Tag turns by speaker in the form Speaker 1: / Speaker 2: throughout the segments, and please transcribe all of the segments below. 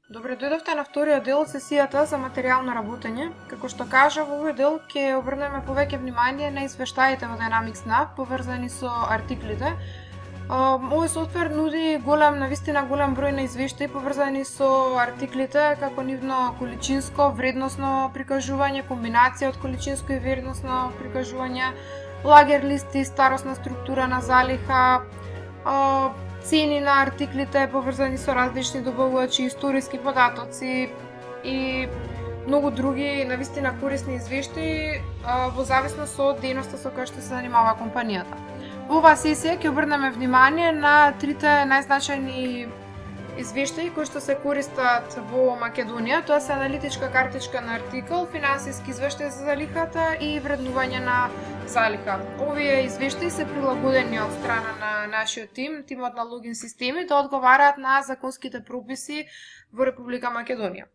Speaker 1: Добре, дојдовте на вториот дел од сесијата за материјално работење. Како што кажа, во овој дел ќе обрнеме повеќе внимание на извештаите во Dynamics NAV поврзани со артиклите. Овој софтвер нуди навистина голем број на извештаи поврзани со артиклите, како нивно количинско, вредносно прикажување, комбинација од количинско и вредносно прикажување, лагер листи, старосна структура на залиха, цени на артиклите поврзани со различни добавувачи, историски податоци и многу други навистина корисни извештаи во зависност од дејноста со која што се занимава компанијата. Во оваа сесија ќе обрнеме внимание на трите најзначајни извештаи кои што се користат во Македонија. Тоа се аналитичка картичка на артикл, финансиски извештај за залихата и вреднување на залиха. Овие извештаи се прилагодени од страна на нашиот тимот на логин системи, да одговараат на законските прописи во Република Македонија.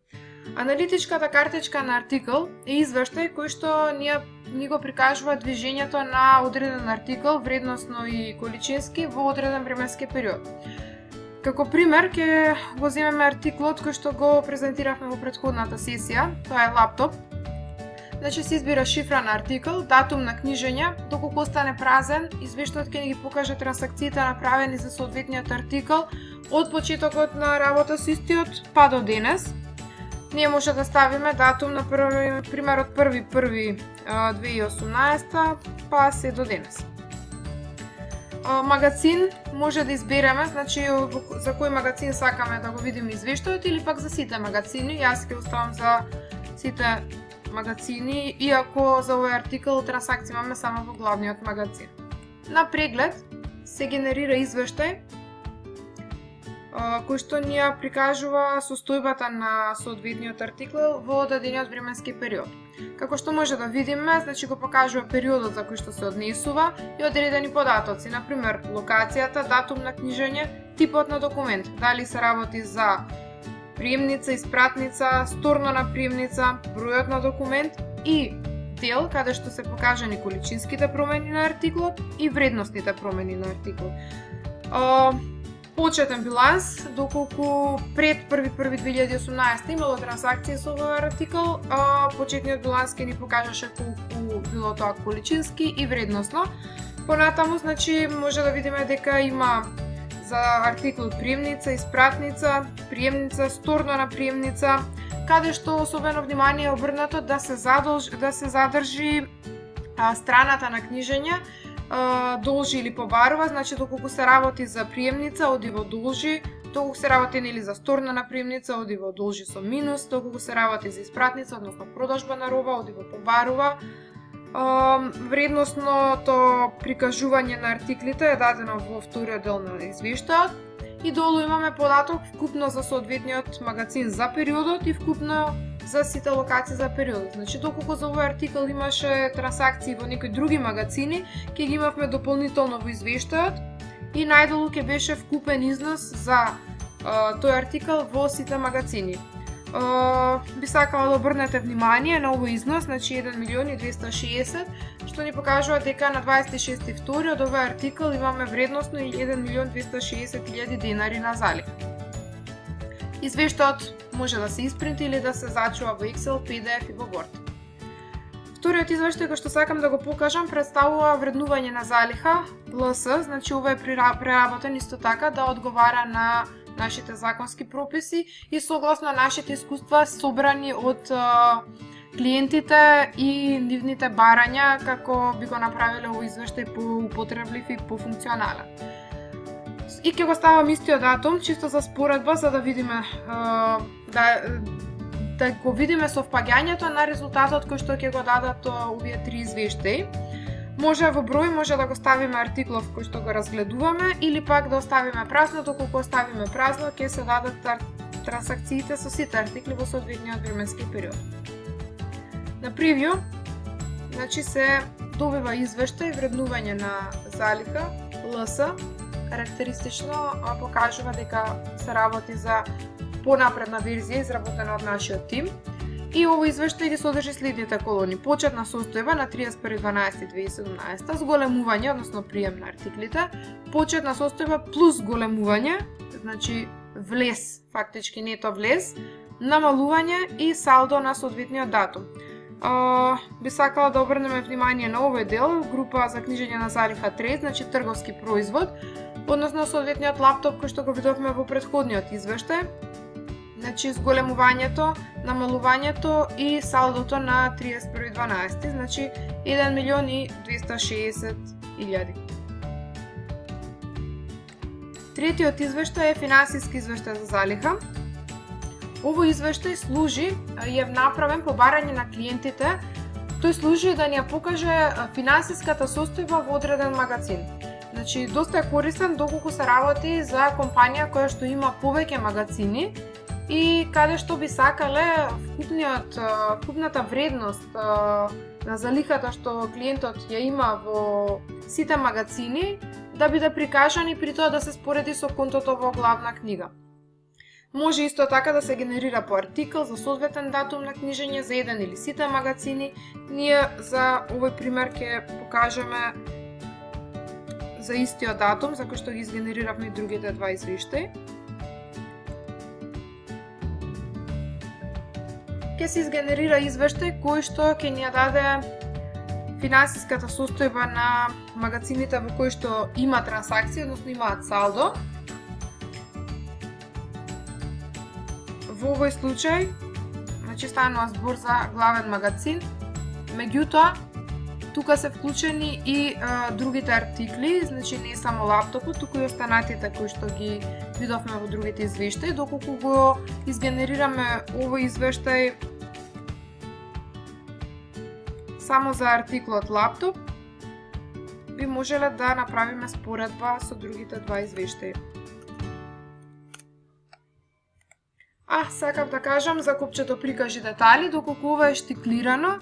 Speaker 1: Аналитичката картичка на артикл е извештај кој што ни го прикажува движењето на одреден артикл, вредносно и количински, во одреден временски период. Како пример ќе го земеме артиклот кој што го презентиравме во претходната сесија, тоа е лаптоп. Значи се избира шифра на артикл, датум на книжење, доколку остане празен, извештајот ќе ни ги покаже трансакциите направени за соодветниот артикл од почетокот на работа со истиот па до денес. Ние може да ставиме датум на пример од 1.1.2018 па се до денес. Магазин може да избереме, значи за кој магазин сакаме да го видиме извештајот или пак за сите магазини. Јас ќе оставам за сите магазини, иако за овој артикл трансакции имаме само во главниот магазин. На преглед се генерира извештај кој што ни ја прикажува состојбата на соодветниот артикл во одредениот временски период. Како што може да видиме, значи го покажува периодот за кој што се однесува и одредени податоци, например локацијата, датум на книжење, типот на документ, дали се работи за приемница, испратница, сторно на приемница, бројот на документ и дел каде што се покажани количинските промени на артиклот и вредносните промени на артиклот. Почетен биланс, доколку пред 1.1.2018 имало трансакции со овој артикл, почетниот биланс ќе ни покажеше колку било тоа количински и вредносно. Понатаму, значи, може да видиме дека има за артикл приемница, испратница, приемница, сторно на приемница, каде што особено внимание е обрнато да се задржи страната на книжење, должи или побарува, значи доколку се работи за приемница, оди во должи, доколку се работи нели за сторна на приемница, оди во должи со минус, доколку се работи за испратница, односно продажба на роба, оди во побарува. Вредносното прикажување на артиклите е дадено во вториот дел на извештајот и долу имаме податок вкупно за соодветниот магазин за периодот и вкупно за сите локации за периодот. Значи, доколку за овој артикл имаше трансакции во некои други магазини, ќе ги имавме дополнително во извештајот и најдолу ќе беше вкупен износ за тој артикл во сите магазини. Би сакала да обрнете внимание на овој износ, значи 1.260.000, што ни покажува дека на 26.2. од овој артикл имаме вредносно 1.260.000 денари на залих. Извештајот може да се испринти или да се зачува во Excel, PDF и во Word. Вториот извештај кој што сакам да го покажам представува вреднување на залиха, LS, значи ова е преработен исто така да одговара на нашите законски прописи и согласно нашите искуства собрани од клиентите и нивните барања како би го направиле овој извештај поупотреблив и пофункционален. И ќе го ставам истиот датум, чисто за споредба, за да видиме да го видиме совпаѓањето на резултатот кој што ќе го дадат овие три извештаи. Може во број, може да го ставиме артиклов кој што го разгледуваме или пак да оставиме празно, доколку оставиме празно ќе се дадат трансакциите со сите артикли во соодветниот временски период. На превју, значи се добива извештај вреднување на залиха LS, карактеристично покажува дека се работи за понапредна верзија изработена од нашиот тим. И овој извештај ги содржи следните колони: почетна состојба на 31.12.2017, зголемување, односно прием на артиклите, почетна состојба плюс зголемување, значи влез, фактички нето влез, намалување и салдо на соодветниот датум. Би сакала да обрнеме внимание на овој дел, група за книжење на залиха трейд, значи трговски производ, односно соодветниот лаптоп кој што го видовме во претходниот извештај, значи зголемувањето, намалувањето и салдото на 31.12, значи 1.260.000. Третиот извештај е финансиски извештај за залиха. Овој извештај служи, е направен по барање на клиентите, тој служи да ни ја покаже финансиската состојба во одреден магазин. Значи, доста е корисен доколку се работи за компанија која што има повеќе магазини и каде што би сакале вкупната вредност на залихата што клиентот ја има во сите магазини да биде прикажан и при тоа да се спореди со контото во главна книга. Може исто така да се генерира по артикл за соодветен датум на книжење за еден или сите магазини. Ние за овој пример ќе покажеме за истиот датум за кој што ги изгенериравме и другите два извештаи. Ќе се изгенерира извештај кој што ќе ни ја даде финансиската состојба на магазините во кои што има трансакции, односно имаат салдо. Во овој случај, значи станува збор за главен магазин, меѓутоа, тука се вклучени и другите артикли, значи не само лаптопот, туку и останатите кои што ги видовме во другите извештаи, доколку го изгенерираме овој извештај само за артиклот лаптоп, би можеле да направиме споредба со другите два извештаи. Сакав да кажам за копчето прикажи детали, доколку ова е штиклирано,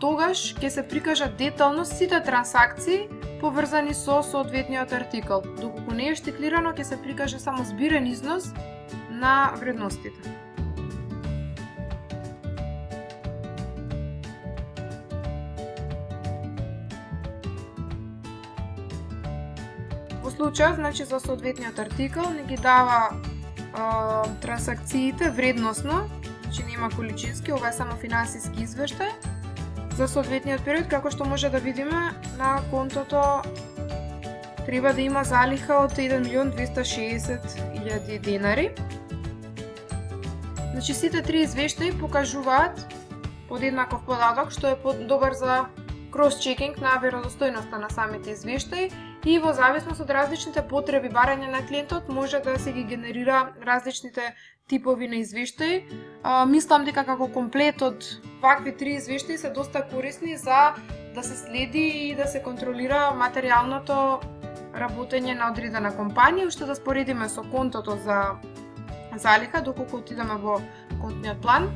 Speaker 1: тогаш ќе се прикажат детално сите трансакции поврзани со соодветниот артикл. Доколку не е штиклирано, ќе се прикаже само збирен износ на вредностите. Во случајот, значи за соодветниот артикл не ги дава трансакциите вредносно, значи нема количински, ова е само финансиски извештај за соодветниот период, како што може да видиме на контото треба да има залиха од 1.260.000 денари. Значи сите три извештаи покажуваат подеднаков податок, што е добар за крос-чекинг на веродостојноста на самите извештаи и во зависност од различните потреби барање на клиентот може да се ги генерира различните типови на извештаи. Мислам дека како комплет од вакви три извештаи се доста корисни за да се следи и да се контролира материјалното работење на одредена компанија, уште да споредиме со контото за залиха доколку отидеме во контниот план.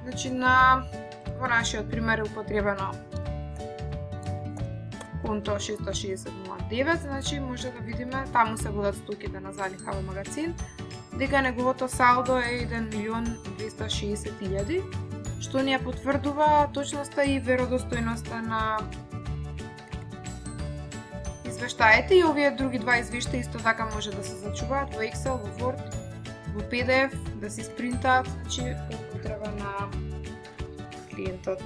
Speaker 1: Значи во нашиот пример е употребено конто 660.09, значи може да видиме таму се водат стоките на залиха во магазин, дека неговото салдо е 1.260.000, што ни ја потврдува точноста и веродостојноста на извештаите и овие други два извештаи исто така може да се зачуваат во Excel, во Word, во PDF, да се спринтаат, значи по потреба на клиентот.